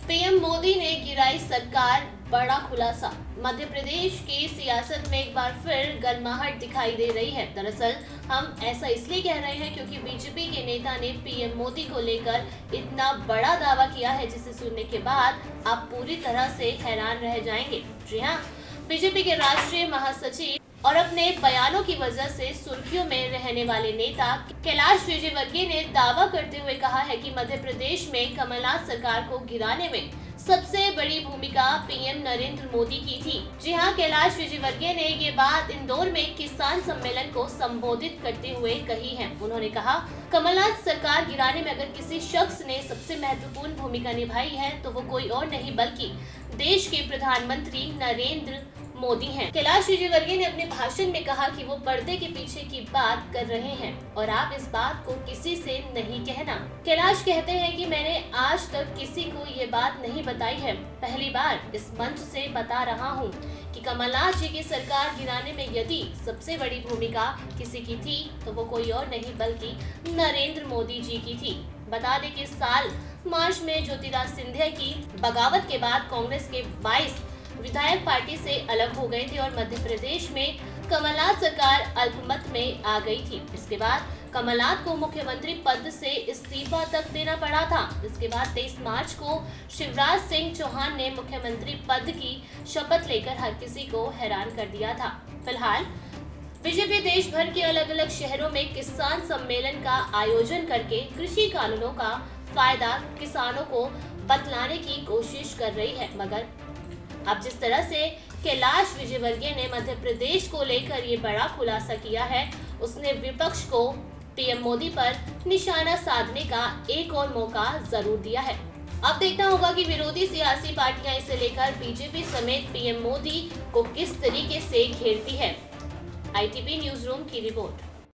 PM Modi ने गिराई सरकार, बड़ा खुलासा। मध्य प्रदेश की सियासत में एक बार फिर गर्माहट दिखाई दे रही है। दरअसल हम ऐसा इसलिए कह रहे हैं क्योंकि बीजेपी के नेता ने पीएम मोदी को लेकर इतना बड़ा दावा किया है जिसे सुनने के बाद आप पूरी तरह से हैरान रह जाएंगे। जी हाँ, बीजेपी के राष्ट्रीय महासचिव और अपने बयानों की वजह से सुर्खियों में रहने वाले नेता कैलाश विजयवर्गीय ने दावा करते हुए कहा है कि मध्य प्रदेश में कमलनाथ सरकार को गिराने में सबसे बड़ी भूमिका पीएम नरेंद्र मोदी की थी। जी हां, कैलाश विजयवर्गीय ने ये बात इंदौर में किसान सम्मेलन को संबोधित करते हुए कही है। उन्होंने कहा, कमलनाथ सरकार गिराने में अगर किसी शख्स ने सबसे महत्वपूर्ण भूमिका निभाई है तो वो कोई और नहीं बल्कि देश के प्रधानमंत्री नरेंद्र मोदी हैं। कैलाश विजयवर्गीय ने अपने भाषण में कहा कि वो पर्दे के पीछे की बात कर रहे हैं और आप इस बात को किसी से नहीं कहना। कैलाश कहते हैं कि मैंने आज तक किसी को ये बात नहीं बताई है, पहली बार इस मंच से बता रहा हूँ कि कमलनाथ जी की सरकार गिराने में यदि सबसे बड़ी भूमिका किसी की थी तो वो कोई और नहीं बल्कि नरेंद्र मोदी जी की थी। बता दें कि इस साल मार्च में ज्योतिरादित्य सिंधिया की बगावत के बाद कांग्रेस के 22 विधायक पार्टी से अलग हो गए थे और मध्य प्रदेश में कमलनाथ सरकार अल्पमत में आ गई थी। इसके बाद कमलनाथ को मुख्यमंत्री पद से इस्तीफा तक देना पड़ा था। इसके बाद 23 मार्च को शिवराज सिंह चौहान ने मुख्यमंत्री पद की शपथ लेकर हर किसी को हैरान कर दिया था। फिलहाल बीजेपी देश भर के अलग अलग शहरों में किसान सम्मेलन का आयोजन करके कृषि कानूनों का फायदा किसानों को बतलाने की कोशिश कर रही है। मगर अब जिस तरह से कैलाश विजयवर्गीय ने मध्य प्रदेश को लेकर ये बड़ा खुलासा किया है, उसने विपक्ष को पीएम मोदी पर निशाना साधने का एक और मौका जरूर दिया है। अब देखना होगा कि विरोधी सियासी पार्टियां इसे लेकर बीजेपी समेत पीएम मोदी को किस तरीके से घेरती है। आईटीबी न्यूज रूम की रिपोर्ट।